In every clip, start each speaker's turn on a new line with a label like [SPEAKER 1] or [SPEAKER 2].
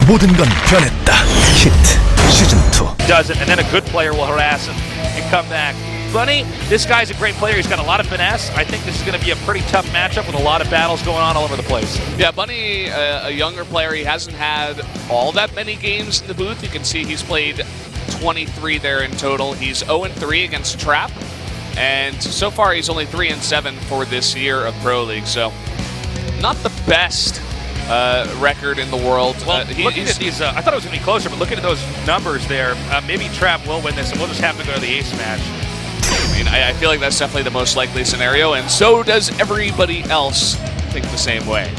[SPEAKER 1] 모든 건 변했다. 히트 시즌 2.
[SPEAKER 2] Doesn't, and then a good player will harass him and come back. Bunny, this guy's a great player. He's got a lot of finesse. I think this is going to be a pretty tough matchup with a lot of battles going on all over the place.
[SPEAKER 3] Yeah, Bunny, a younger player. He hasn't had all that many games in the booth. You can see he's played 23 there in total. He's 0-3 against Trap, and so far he's only 3-7 for this year of Pro League. So, not the best record in the world.
[SPEAKER 2] Well, looking at these, I thought it was going to be closer, but looking at those numbers there, maybe Trap will win this, and we'll just have to go to the ace match.
[SPEAKER 3] I mean, I feel like that's definitely the most likely scenario, and so does everybody else think the same way.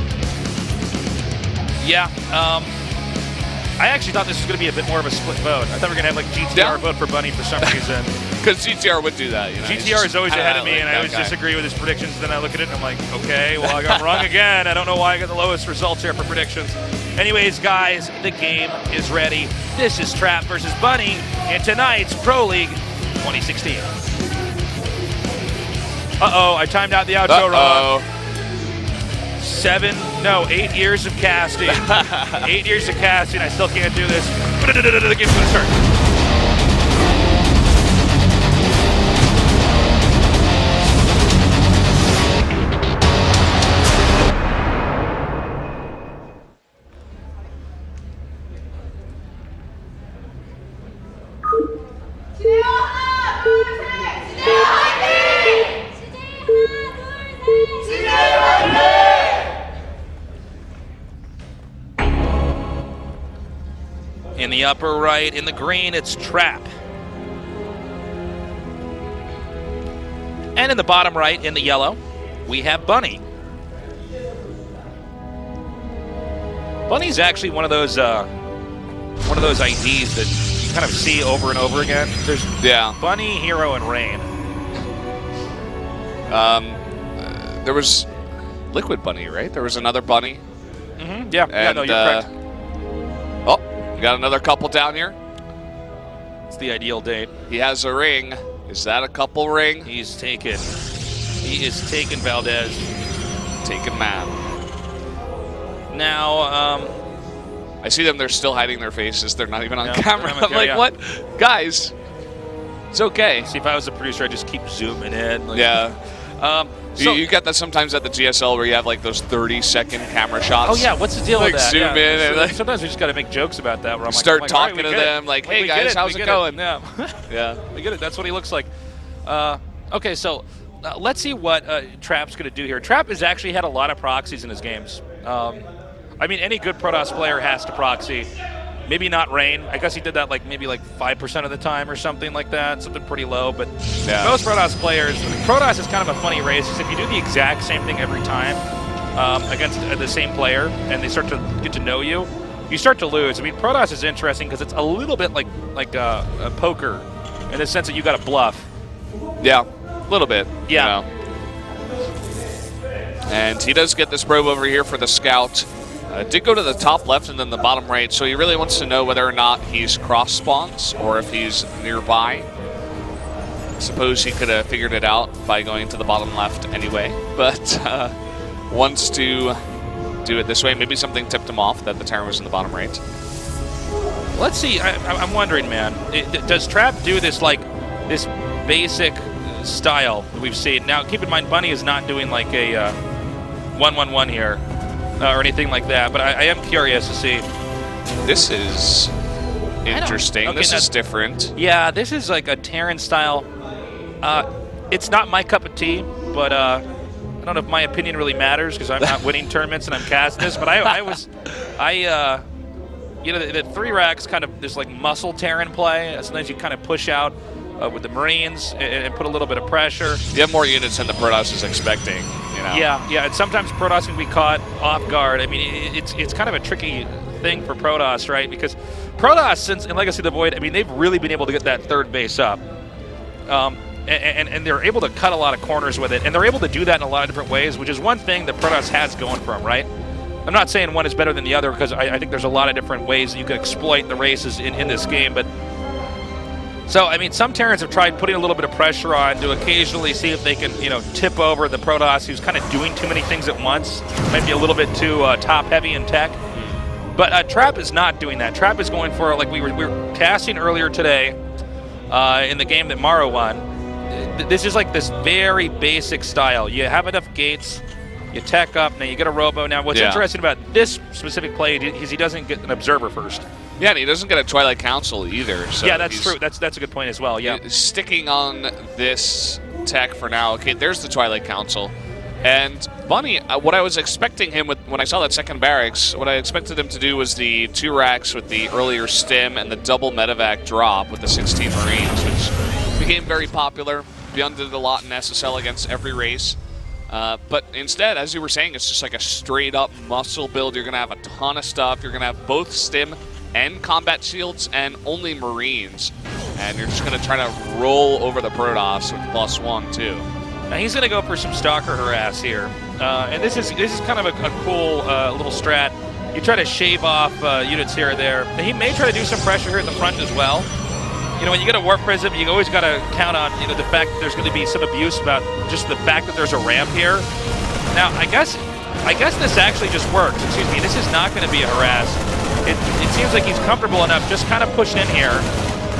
[SPEAKER 2] Yeah, I actually thought this was going to be a bit more of a split vote. I thought we were going to have like GTR vote for Bunny for some reason.
[SPEAKER 3] Because GTR would do that, you know.
[SPEAKER 2] GTR is always ahead of me, and I always disagree with his predictions. Then I look at it and I'm like, okay, well, I got wrong again. I don't know why I got the lowest results here for predictions. Anyways, guys, the game is ready. This is Trap versus Bunny in tonight's Pro League 2016. Uh-oh, I timed out the outro wrong. 8 years of casting. 8 years of casting, I still can't do this. The game's gonna start. In the upper right, in the green, it's Trap. And in the bottom right, in the yellow, we have Bunny. Bunny's actually one of those IDs that you kind of see over and over again. There's Bunny, Hero, and Rain.
[SPEAKER 3] There was Liquid Bunny, right? There was another Bunny.
[SPEAKER 2] Mm-hmm. Yeah, no, you're correct.
[SPEAKER 3] Oh, we got another couple down here.
[SPEAKER 2] It's the ideal date.
[SPEAKER 3] He has a ring. Is that a couple ring?
[SPEAKER 2] He's taken. He is taken, Valdez.
[SPEAKER 3] Taken man.
[SPEAKER 2] Now,
[SPEAKER 3] I see them. They're still hiding their faces. They're not even on camera. I'm like, what? Guys, it's okay.
[SPEAKER 2] See, if I was a producer, I'd just keep zooming in. Like,
[SPEAKER 3] yeah.
[SPEAKER 2] So,
[SPEAKER 3] you get that sometimes at the GSL where you have like those 30-second camera shots.
[SPEAKER 2] Oh yeah, what's the deal with that?
[SPEAKER 3] Zoom in and like,
[SPEAKER 2] sometimes we just got to make jokes about that. Where I'm
[SPEAKER 3] start
[SPEAKER 2] like,
[SPEAKER 3] talking
[SPEAKER 2] right,
[SPEAKER 3] to them like, hey guys, how's it going?
[SPEAKER 2] Yeah,
[SPEAKER 3] yeah,
[SPEAKER 2] we get it. That's what he looks like. Okay, so let's see what Trap's going to do here. Trap has actually had a lot of proxies in his games. I mean, any good Protoss player has to proxy. Maybe not Rain. I guess he did that maybe 5% of the time or something like that, something pretty low. But most Protoss players, Protoss is kind of a funny race. If you do the exact same thing every time against the same player, and they start to get to know you, you start to lose. I mean, Protoss is interesting because it's a little bit like a poker in the sense that you got to bluff.
[SPEAKER 3] Yeah, a little bit.
[SPEAKER 2] Yeah.
[SPEAKER 3] You know. And he does get this probe over here for the scout. Did go to the top left and then the bottom right, so he really wants to know whether or not he's cross spawns or if he's nearby. I suppose he could have figured it out by going to the bottom left anyway, but wants to do it this way. Maybe something tipped him off that the Terran was in the bottom right.
[SPEAKER 2] Let's see. I'm wondering, man. Does Trap do this this basic style that we've seen? Now, keep in mind, Bunny is not doing like a 1-1-1 here. Or anything like that, but I am curious to see.
[SPEAKER 3] This is interesting.
[SPEAKER 2] Okay,
[SPEAKER 3] this is different.
[SPEAKER 2] Yeah, this is like a Terran style. It's not my cup of tea, but I don't know if my opinion really matters because I'm not winning tournaments and I'm casting this. But you know, the 3 racks kind of this like muscle Terran play. Sometimes you kind of push out with the Marines and put a little bit of pressure.
[SPEAKER 3] You have more units than the Protoss is expecting. You know?
[SPEAKER 2] Yeah, and sometimes Protoss can be caught off guard. I mean, it's kind of a tricky thing for Protoss, right? Because Protoss, since in Legacy of the Void, I mean, they've really been able to get that third base up. And they're able to cut a lot of corners with it. And they're able to do that in a lot of different ways, which is one thing that Protoss has going for them, right? I'm not saying one is better than the other because I think there's a lot of different ways that you can exploit the races in this game, but so, I mean, some Terrans have tried putting a little bit of pressure on to occasionally see if they can, you know, tip over the Protoss who's kind of doing too many things at once. Might be a little bit too top-heavy in tech. But Trap is not doing that. Trap is going for, like we were casting earlier today in the game that Maro won. This is like this very basic style. You have enough gates, you tech up, now you get a robo. Now what's interesting about this specific play is he doesn't get an observer first.
[SPEAKER 3] Yeah, and he doesn't get a Twilight Council either. So
[SPEAKER 2] yeah, that's true. That's a good point as well. Yeah,
[SPEAKER 3] sticking on this tech for now. Okay, there's the Twilight Council. And Bunny, what I was expecting him with when I saw that second barracks, what I expected him to do was the 2 racks with the earlier stim and the double medevac drop with the 16 Marines, which became very popular. Beyond did a lot in SSL against every race. But instead, as you were saying, it's just like a straight up muscle build. You're going to have a ton of stuff. You're going to have both stim and combat shields and only Marines. And you're just going to try to roll over the Protoss with +1 too.
[SPEAKER 2] Now he's going to go for some Stalker harass here, and this is kind of a cool little strat. You try to shave off units here or there. He may try to do some pressure here at the front as well. You know, when you get a Warp Prism, you always got to count on the fact that there's going to be some abuse about just the fact that there's a ramp here. Now I guess this actually just works. Excuse me. This is not going to be a harass. It seems like he's comfortable enough just kind of pushing in here.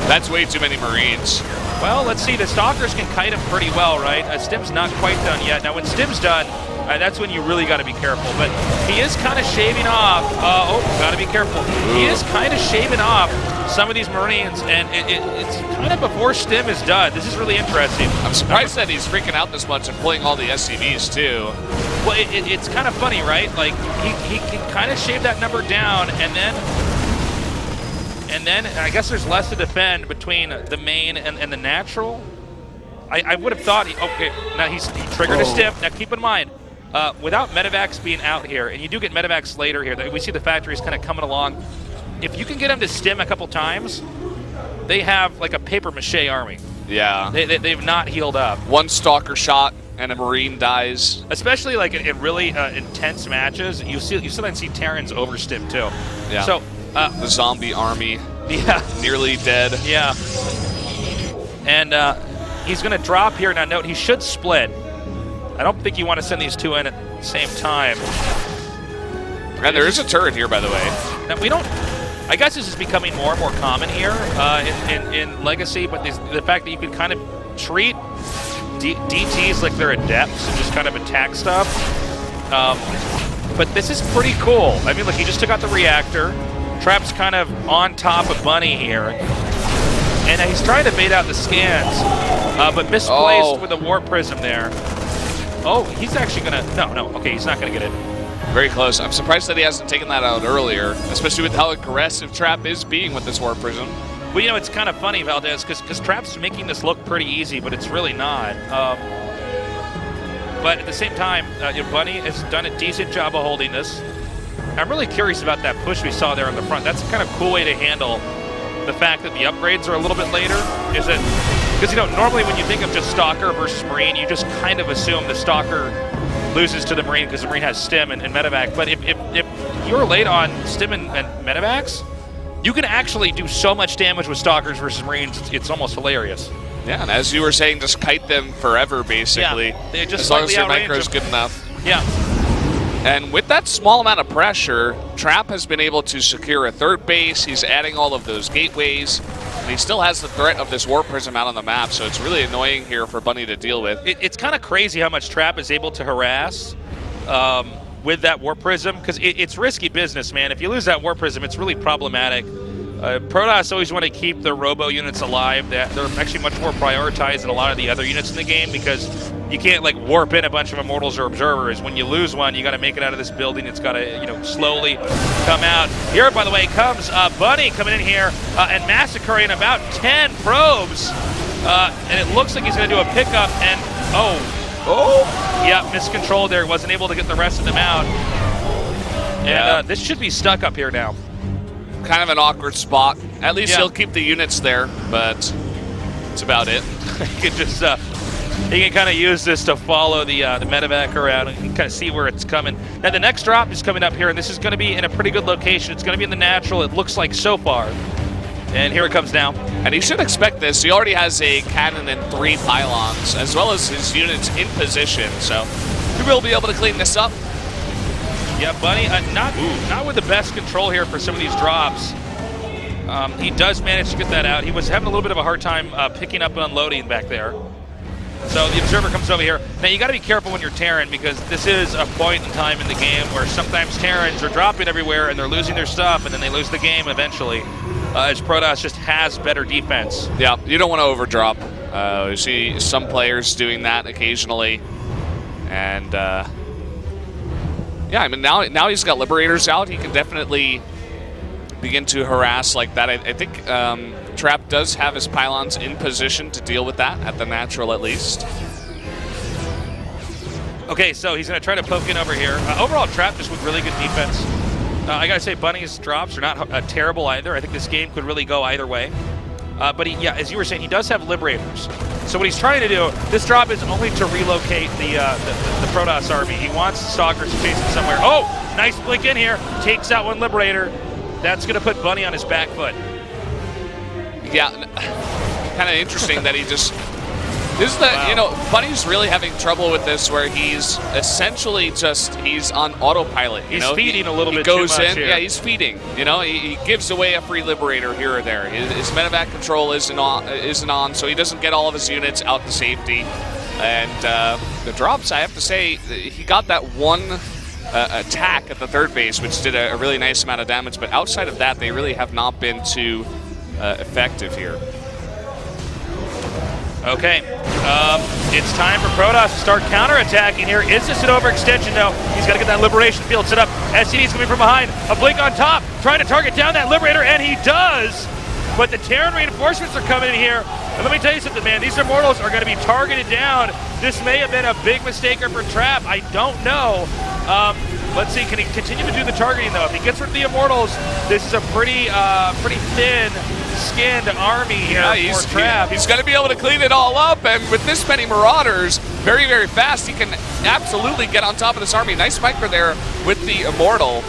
[SPEAKER 3] That's way too many Marines.
[SPEAKER 2] Well, let's see. The Stalkers can kite him pretty well, right? Stim's not quite done yet. Now, when Stim's done, that's when you really got to be careful. But he is kind of shaving off. Got to be careful. He is kind of shaving off some of these Marines, and it's kind of before Stim is done. This is really interesting.
[SPEAKER 3] I'm surprised that he's freaking out this much and pulling all the SCVs, too.
[SPEAKER 2] Well, it's kind of funny, right? Like, he can kind of shave that number down, and then I guess there's less to defend between the main and the natural. I would have thought, okay, now he triggered a stim. Now keep in mind, without medevacs being out here, and you do get medevacs later here, we see the factories kind of coming along. If you can get them to stim a couple times, they have like a paper mache army.
[SPEAKER 3] Yeah.
[SPEAKER 2] They've not healed up.
[SPEAKER 3] One Stalker shot and a Marine dies.
[SPEAKER 2] Especially like in really intense matches, you sometimes see Terrans over stim too.
[SPEAKER 3] Yeah.
[SPEAKER 2] So
[SPEAKER 3] the zombie army.
[SPEAKER 2] Yeah.
[SPEAKER 3] Nearly dead.
[SPEAKER 2] Yeah. And he's going to drop here. Now, note, he should split. I don't think you want to send these two in at the same time.
[SPEAKER 3] And there is a turret here, by the way.
[SPEAKER 2] Now, we don't... I guess this is becoming more and more common here in Legacy, but the fact that you can kind of treat DTs like they're adepts and just kind of attack stuff. But this is pretty cool. I mean, look, he just took out the reactor. Trap's kind of on top of Bunny here. And he's trying to bait out the scans, but misplaced with a Warp Prism there. Oh, he's actually going to... No, okay, he's not going to get it.
[SPEAKER 3] Very close. I'm surprised that he hasn't taken that out earlier, especially with how aggressive Trap is being with this Warp Prism.
[SPEAKER 2] Well, you know, it's kind of funny, Valdez, because Trap's making this look pretty easy, but it's really not. But at the same time, Bunny has done a decent job of holding this. I'm really curious about that push we saw there on the front. That's a kind of cool way to handle the fact that the upgrades are a little bit later. Is it because, you know, normally when you think of just Stalker versus Marine, you just kind of assume the Stalker loses to the Marine because the Marine has Stim and Medevac. But if you're late on Stim and Medevacs, you can actually do so much damage with Stalkers versus Marines. It's almost hilarious.
[SPEAKER 3] Yeah, and as you were saying, just kite them forever, basically.
[SPEAKER 2] Yeah, they're just
[SPEAKER 3] as long as your
[SPEAKER 2] outrange
[SPEAKER 3] micro is
[SPEAKER 2] them.
[SPEAKER 3] good enough.
[SPEAKER 2] Yeah.
[SPEAKER 3] And with that small amount of pressure, Trap has been able to secure a third base. He's adding all of those gateways, and he still has the threat of this Warp Prism out on the map, so it's really annoying here for Bunny to deal with.
[SPEAKER 2] It's kind of crazy how much Trap is able to harass with that Warp Prism, because it's risky business, man. If you lose that Warp Prism, it's really problematic. Protoss always want to keep their robo units alive. They're actually much more prioritized than a lot of the other units in the game, because you can't like warp in a bunch of Immortals or Observers. When you lose one, you got to make it out of this building. It's got to, you know, slowly come out. Here, by the way, comes Bunny coming in here and massacring about 10 probes. And it looks like he's going to do a pickup, and yeah, miscontrol there. Wasn't able to get the rest of them out. And this should be stuck up here now.
[SPEAKER 3] Kind of an awkward spot. At least he'll keep the units there, but that's about it.
[SPEAKER 2] He can just he can kind of use this to follow the medevac around and kind of see where it's coming. Now the next drop is coming up here, and this is going to be in a pretty good location. It's going to be in the natural, it looks like so far. And here it comes now.
[SPEAKER 3] And he should expect this. He already has a cannon and 3 pylons, as well as his units in position, so he will be able to clean this up.
[SPEAKER 2] Yeah, Bunny, not with the best control here for some of these drops. He does manage to get that out. He was having a little bit of a hard time picking up and unloading back there. So the observer comes over here. Now you got to be careful when you're Terran, because this is a point in time in the game where sometimes Terrans are dropping everywhere and they're losing their stuff, and then they lose the game eventually, as Protoss just has better defense.
[SPEAKER 3] Yeah, you don't want to overdrop. You see some players doing that occasionally, and yeah, I mean now he's got Liberators out. He can definitely begin to harass like that. I think Trap does have his pylons in position to deal with that, at the natural at least.
[SPEAKER 2] Okay, so he's going to try to poke in over here. Overall, Trap just with really good defense. I got to say, Bunny's drops are not terrible either. I think this game could really go either way. But yeah, as you were saying, he does have Liberators. So what he's trying to do, this drop is only to relocate the Protoss army. He wants Stalkers to chase him somewhere. Oh, nice blink in here. Takes out one Liberator. That's going to put Bunny on his back foot.
[SPEAKER 3] Yeah, kind of interesting that he just... This is the, wow. You know, Bunny's really having trouble with this, where he's essentially he's on autopilot.
[SPEAKER 2] He's feeding a little bit too much here.
[SPEAKER 3] Yeah, he's feeding. You know, he gives away a free Liberator here or there. His medevac control isn't on, so he doesn't get all of his units out to safety. And the drops, I have to say, he got that one attack at the third base, which did a really nice amount of damage. But outside of that, they really have not been too effective here.
[SPEAKER 2] Okay, it's time for Protoss to start counterattacking here. Is this an overextension? No, he's got to get that Liberation field set up. SCD's coming from behind. A blink on top, trying to target down that Liberator, and he does! But the Terran reinforcements are coming in here. And let me tell you something, man. These Immortals are going to be targeted down. This may have been a big mistake for Trap. I don't know. Let's see, can he continue to do the targeting, though? If he gets rid of the Immortals, this is a pretty thin-skinned army here for Trap.
[SPEAKER 3] He's going to be able to clean it all up, and with this many Marauders, very, very fast, he can absolutely get on top of this army. Nice micro there with the Immortal.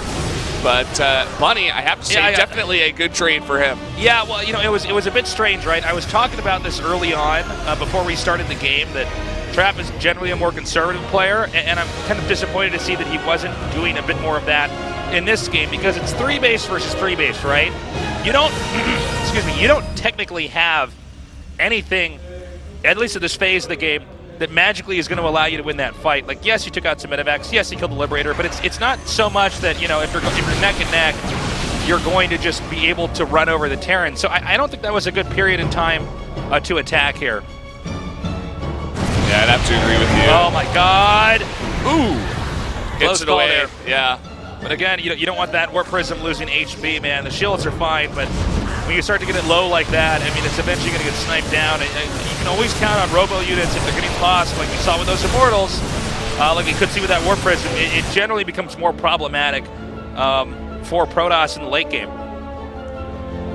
[SPEAKER 3] But Bunny, I have to say, definitely a good trade for him.
[SPEAKER 2] Yeah, well, you know, it was a bit strange, right? I was talking about this early on before we started the game, that Trap is generally a more conservative player, and I'm kind of disappointed to see that he wasn't doing a bit more of that in this game, because it's 3-base versus 3-base, right? You don't, excuse me, you don't technically have anything, at least at this phase of the game, that magically is going to allow you to win that fight. Like, yes, you took out some medevacs, yes, you killed the Liberator, but it's not so much that, you know, if you're neck and neck, you're going to just be able to run over the Terran. So I don't think that was a good period in time to attack here.
[SPEAKER 3] Yeah, I'd have to agree with you.
[SPEAKER 2] Oh my God!
[SPEAKER 3] Ooh, gets it away. There. Yeah.
[SPEAKER 2] But again, you don't want that Warp Prism losing HP, man. The shields are fine, but when you start to get it low like that, I mean, it's eventually going to get sniped down. And you can always count on robo units if they're getting lost, like we saw with those Immortals, like we could see with that Warp Prism. It generally becomes more problematic for Protoss in the late game.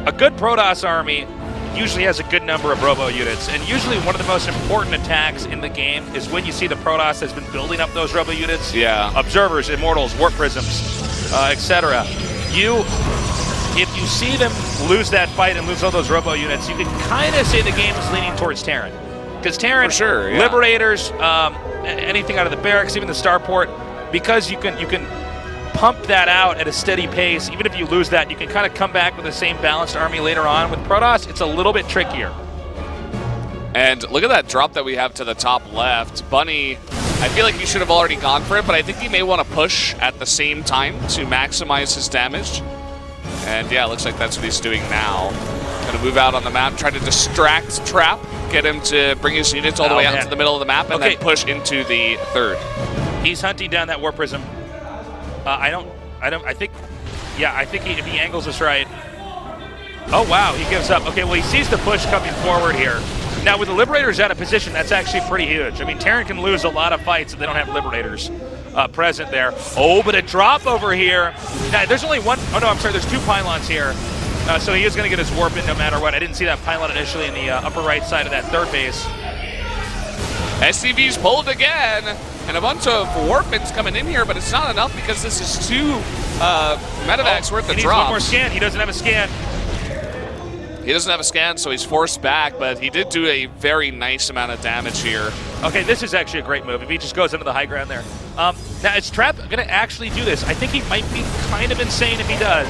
[SPEAKER 2] A good Protoss army usually has a good number of robo units, and usually one of the most important attacks in the game is when you see the Protoss has been building up those robo units.
[SPEAKER 3] Yeah.
[SPEAKER 2] Observers, Immortals, Warp Prisms, etc. If you see them lose that fight and lose all those robo units, you can kind of say the game is leaning towards Terran. Because Terran,
[SPEAKER 3] for sure, yeah.
[SPEAKER 2] Liberators, anything out of the barracks, even the starport, because you can pump that out at a steady pace. Even if you lose that, you can kind of come back with the same balanced army later on. With Protoss, it's a little bit trickier.
[SPEAKER 3] And look at that drop that we have to the top left. Bunny, I feel like he should have already gone for it, but I think he may want to push at the same time to maximize his damage. And yeah, it looks like that's what he's doing now. Going to move out on the map, try to distract Trap, get him to bring his units all the way out to the middle of the map, and then push into the third.
[SPEAKER 2] He's hunting down that Warp Prism. I think if he angles this right. Oh, wow, he gives up. Okay, well, he sees the push coming forward here. Now, with the Liberators out of position, that's actually pretty huge. I mean, Terran can lose a lot of fights if they don't have Liberators present there. Oh, but a drop over here. Now, there's only one. Oh, no, I'm sorry. There's two pylons here. So he is going to get his warp in no matter what. I didn't see that pylon initially in the upper right side of that third base.
[SPEAKER 3] SCV's pulled again, and a bunch of warpins coming in here, but it's not enough because this is two medevacs worth of drops. He needs one
[SPEAKER 2] more scan. He doesn't have a scan.
[SPEAKER 3] He doesn't have a scan, so he's forced back, but he did do a very nice amount of damage here.
[SPEAKER 2] Okay, this is actually a great move. If he just goes into the high ground there. Now, is Trap going to actually do this? I think he might be kind of insane if he does.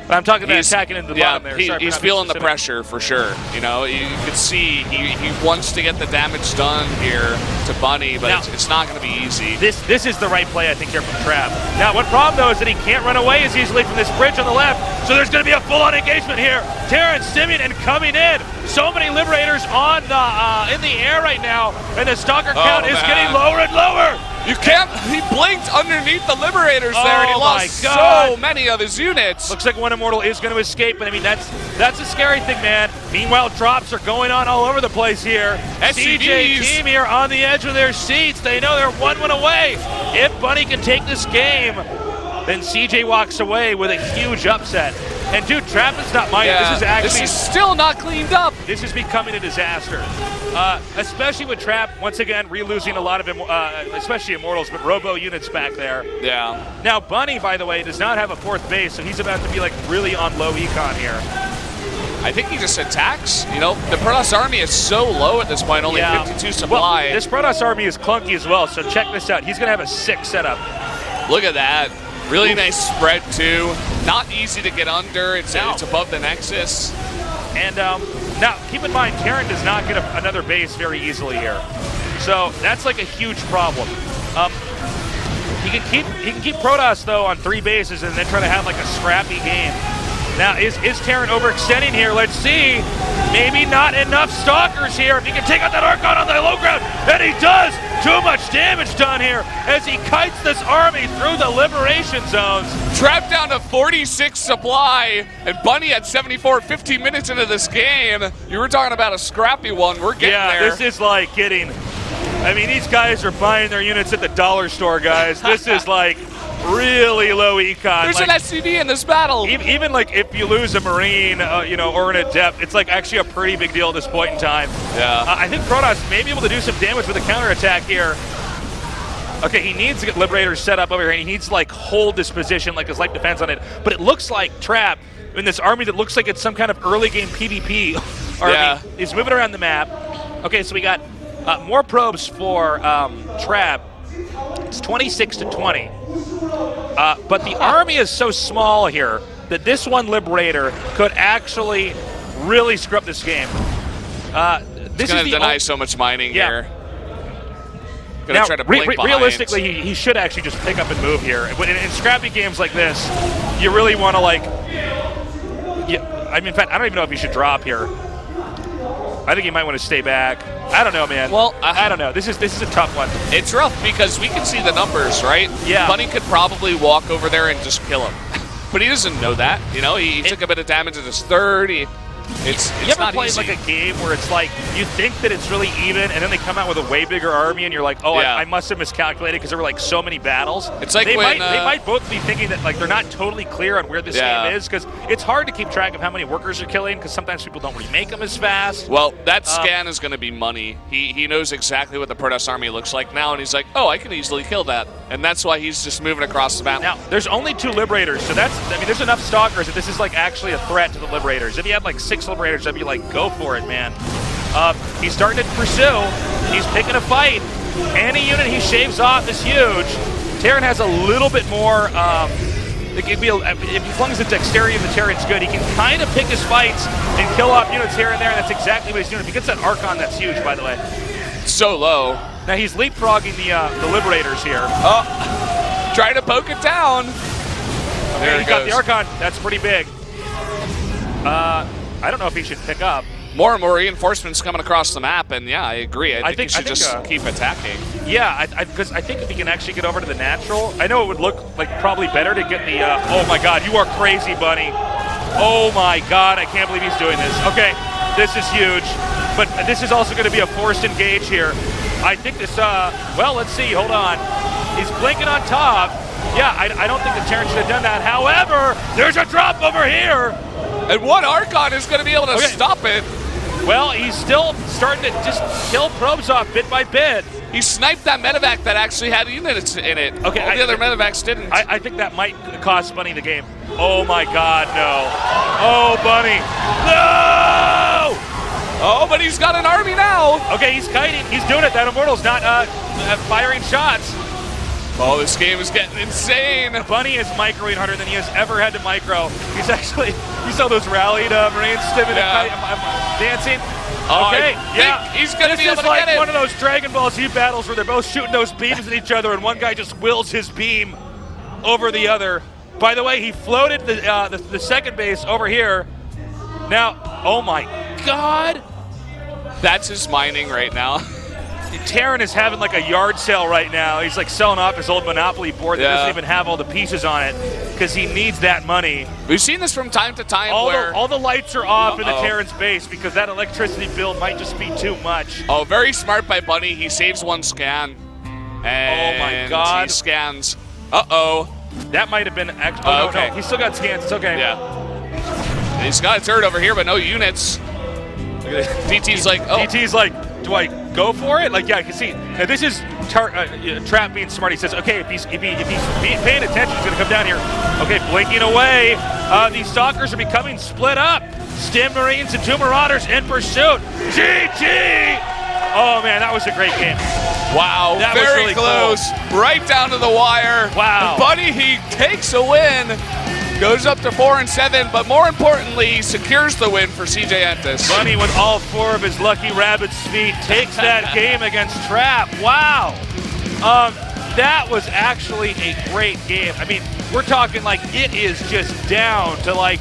[SPEAKER 2] But I'm talking about attacking into the bottom there.
[SPEAKER 3] He's feeling the pressure for sure. You know, you can see he wants to get the damage done here to Bunny, but now, it's not going to be easy.
[SPEAKER 2] This is the right play, I think, here from Trap. Now, one problem, though, is that he can't run away as easily from this bridge on the left, so there's going to be a full-on engagement here. Terrence, Simeon, and coming in. So many Liberators on in the air right now, and the Stalker count is getting lower and lower.
[SPEAKER 3] You can't. He blinked underneath the Liberators there, and he lost so many of his units.
[SPEAKER 2] Looks like one Immortal is going to escape, but I mean that's a scary thing, man. Meanwhile, drops are going on all over the place here. CJ team here on the edge of their seats. They know they're 1 win away. If Bunny can take this game, then CJ walks away with a huge upset. And dude, Trap is not minor.
[SPEAKER 3] Yeah, this is still not cleaned up.
[SPEAKER 2] This is becoming a disaster. Especially with Trap, once again, re-losing a lot of, especially Immortals, but Robo units back there.
[SPEAKER 3] Yeah.
[SPEAKER 2] Now, Bunny, by the way, does not have a 4th base, so he's about to be, like, really on low econ here.
[SPEAKER 3] I think he just attacks. You know, the Protoss army is so low at this point, only 52 supply.
[SPEAKER 2] Well, this Protoss army is clunky as well, so check this out. He's going to have a 6 setup.
[SPEAKER 3] Look at that. Really nice spread, too. Not easy to get under. It's above the Nexus.
[SPEAKER 2] And now, keep in mind, Terran does not get another base very easily here. So that's like a huge problem. He can keep Protoss, though, on 3 bases and then try to have like a scrappy game. Now, is Terran overextending here? Let's see. Maybe not enough Stalkers here. If he can take out that Archon on the low ground, and he does. Too much damage done here as he kites this army through the liberation zones.
[SPEAKER 3] Trapped down to 46 supply, and Bunny at 74, 15 minutes into this game. You were talking about a scrappy one. We're getting there.
[SPEAKER 2] Yeah, this is like getting, I mean, these guys are buying their units at the dollar store, guys. This is like really low econ.
[SPEAKER 3] There's an SCV in this battle.
[SPEAKER 2] Even like if you lose a Marine, you know, or an Adept, it's like actually a pretty big deal at this point in time.
[SPEAKER 3] Yeah.
[SPEAKER 2] I think Protoss may be able to do some damage with a counterattack here. Okay, he needs to get Liberators set up over here, and he needs to like hold this position, like his life defense on it. But it looks like Trap in this army that looks like it's some kind of early game PvP army is moving around the map. Okay, so we got more probes for Trap. It's 26 to 20. But the army is so small here that this one Liberator could actually really screw up this game. This
[SPEAKER 3] is going to deny so much mining here.
[SPEAKER 2] Now,
[SPEAKER 3] try to blink
[SPEAKER 2] realistically, he should actually just pick up and move here. In scrappy games like this, you really want to like. I mean, in fact, I don't even know if he should drop here. I think he might want to stay back. I don't know, man.
[SPEAKER 3] Well,
[SPEAKER 2] I don't know. This is a tough one.
[SPEAKER 3] It's rough because we can see the numbers, right?
[SPEAKER 2] Yeah.
[SPEAKER 3] Bunny could probably walk over there and just kill him. But he doesn't know that. You know, he took a bit of damage at his 3rd. It's
[SPEAKER 2] you ever
[SPEAKER 3] not
[SPEAKER 2] played
[SPEAKER 3] easy.
[SPEAKER 2] like a game where it's like you think that it's really even, and then they come out with a way bigger army, and you're like, oh, I must have miscalculated because there were like so many battles.
[SPEAKER 3] It's like
[SPEAKER 2] they
[SPEAKER 3] when,
[SPEAKER 2] might both be thinking that like they're not totally clear on where this game is, because it's hard to keep track of how many workers you're killing, because sometimes people don't remake them as fast.
[SPEAKER 3] Well, that scan is going to be money. He knows exactly what the Protoss army looks like now, and he's like, oh, I can easily kill that, and that's why he's just moving across the map.
[SPEAKER 2] Now, there's only 2 Liberators, so there's enough Stalkers that this is like actually a threat to the Liberators. If you had like 6 Liberators, I'd be like, go for it, man. He's starting to pursue. He's picking a fight. Any unit he shaves off is huge. Terran has a little bit more. If he flings the dexterity of the Terran's good, he can kind of pick his fights and kill off units here and there, and that's exactly what he's doing. If he gets that Archon, that's huge, by the way.
[SPEAKER 3] So low.
[SPEAKER 2] Now he's leapfrogging the Liberators here.
[SPEAKER 3] Oh, trying to poke it down.
[SPEAKER 2] There he got the Archon. That's pretty big. I don't know if he should pick up.
[SPEAKER 3] More and more reinforcements coming across the map, and yeah, I agree. I think he should just keep attacking.
[SPEAKER 2] Yeah, because I think if he can actually get over to the natural, I know it would look like probably better to get the. Oh my God, you are crazy, Bunny. Oh my God, I can't believe he's doing this. Okay, this is huge, but this is also going to be a forced engage here. I think this. Well, let's see. Hold on. He's blinking on top. Yeah, I don't think the Terran should have done that. However, there's a drop over here.
[SPEAKER 3] And one Archon is going to be able to stop it.
[SPEAKER 2] Well, he's still starting to just kill probes off bit by bit.
[SPEAKER 3] He sniped that medevac that actually had units in it.
[SPEAKER 2] Okay,
[SPEAKER 3] all the other medevacs didn't.
[SPEAKER 2] I think that might cost Bunny the game. Oh my God, no. Oh, Bunny. No!
[SPEAKER 3] Oh, but he's got an army now.
[SPEAKER 2] Okay, he's kiting. He's doing it. That Immortal's not firing shots.
[SPEAKER 3] Oh, this game is getting insane.
[SPEAKER 2] Bunny is microing harder than he has ever had to micro. He's actually, you saw those rallied Marines stimming and dancing. Okay,
[SPEAKER 3] he's going to be able to
[SPEAKER 2] This is like
[SPEAKER 3] get it.
[SPEAKER 2] one of those Dragon Ball Z battles where they're both shooting those beams at each other and one guy just wills his beam over the other. By the way, he floated the second base over here. Now, oh my God.
[SPEAKER 3] That's his mining right now.
[SPEAKER 2] Terran is having like a yard sale right now. He's like selling off his old Monopoly board that doesn't even have all the pieces on it because he needs that money.
[SPEAKER 3] We've seen this from time to time
[SPEAKER 2] all the lights are off in the Terran's base because that electricity bill might just be too much.
[SPEAKER 3] Oh, very smart by Bunny. He saves one scan. And
[SPEAKER 2] oh my God.
[SPEAKER 3] He scans. Uh-oh.
[SPEAKER 2] That might have been
[SPEAKER 3] okay.
[SPEAKER 2] No, he still got scans. It's okay.
[SPEAKER 3] Yeah. And he's got a third over here, but no units. DT's like, oh.
[SPEAKER 2] DT's like, do I go for it? Like, yeah, I can see. Now this is Trap being smart. He says, okay, if he's paying attention, he's gonna come down here. Okay, blinking away. These stalkers are becoming split up. Stim Marines and 2 Marauders in pursuit. GG! Oh man, that was a great game.
[SPEAKER 3] Wow,
[SPEAKER 2] that was
[SPEAKER 3] very
[SPEAKER 2] really
[SPEAKER 3] close.
[SPEAKER 2] Cool.
[SPEAKER 3] Right down to the wire.
[SPEAKER 2] Wow.
[SPEAKER 3] And Bunny, he takes a win. Goes up to 4-7, but more importantly, secures the win for CJ Entis.
[SPEAKER 2] Bunny, with all 4 of his lucky rabbit's feet, takes that game against Trap. Wow. That was actually a great game. I mean, we're talking like it is just down to like,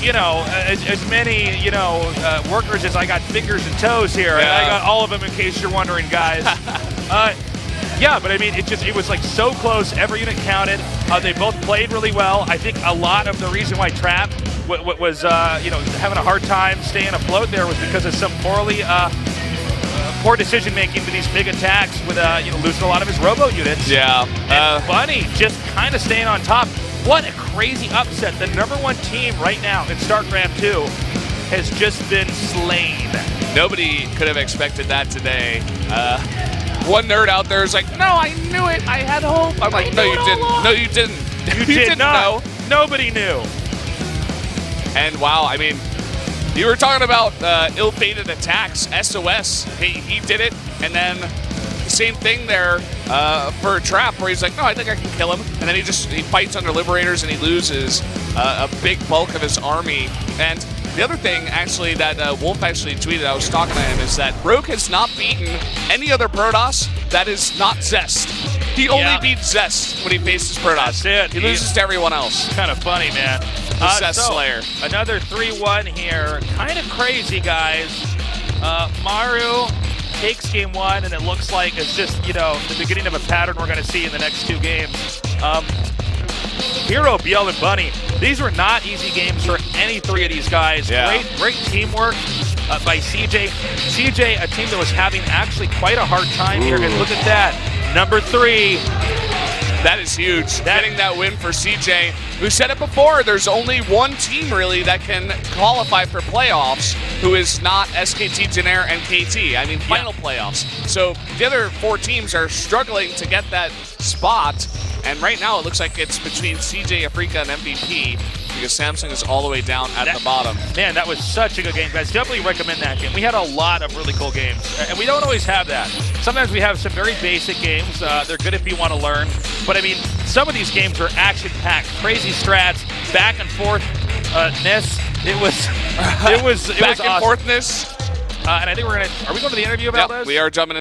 [SPEAKER 2] you know, as many, you know, workers as I got fingers and toes here. And I got all of them in case you're wondering, guys. Yeah, but I mean, it was like so close. Every unit counted. They both played really well. I think a lot of the reason why Trap was, you know, having a hard time staying afloat there was because of some poor decision making to these big attacks with, you know, losing a lot of his robo units.
[SPEAKER 3] Yeah.
[SPEAKER 2] And Bunny just kind of staying on top. What a crazy upset. The #1 team right now in StarCraft 2 has just been slain.
[SPEAKER 3] Nobody could have expected that today. One nerd out there is like, no, I knew it. I had hope. I'm like, no, you didn't. No, you didn't.
[SPEAKER 2] You did not.
[SPEAKER 3] Know.
[SPEAKER 2] Nobody knew.
[SPEAKER 3] And wow, I mean, you were talking about ill-fated attacks. SOS, he did it. And then the same thing there for Trap, where he's like, no, I think I can kill him. And then he fights under Liberators and he loses a big bulk of his army. And the other thing, actually, that Wolf actually tweeted, I was talking to him, is that Rogue has not beaten any other Protoss that is not Zest. He only beats Zest when he faces Protoss.
[SPEAKER 2] That's it.
[SPEAKER 3] He loses to everyone else.
[SPEAKER 2] Kind of funny, man.
[SPEAKER 3] The Zest Slayer.
[SPEAKER 2] Another 3-1 here. Kind of crazy, guys. Maru takes game 1, and it looks like it's just, you know, the beginning of a pattern we're going to see in the next 2 games. Hero, Biel, and Bunny. These were not easy games for any 3 of these guys.
[SPEAKER 3] Yeah.
[SPEAKER 2] Great teamwork by CJ. CJ, a team that was having actually quite a hard time here. And look at that, #3.
[SPEAKER 3] That is huge. Getting that win for CJ, who said it before, there's only one team really that can qualify for playoffs who is not SKT, Genair, and KT. I mean, final playoffs. So the other 4 teams are struggling to get that spot. And right now it looks like it's between CJ, Afrika, and MVP because Samsung is all the way down at the bottom.
[SPEAKER 2] Man, that was such a good game, guys. Definitely recommend that game. We had a lot of really cool games, and we don't always have that. Sometimes we have some very basic games. They're good if you want to learn. But I mean, some of these games are action-packed, crazy strats, back and forth ness. It was
[SPEAKER 3] back and
[SPEAKER 2] awesome.
[SPEAKER 3] forthness.
[SPEAKER 2] And I think are we going to the interview about this?
[SPEAKER 3] We are jumping in.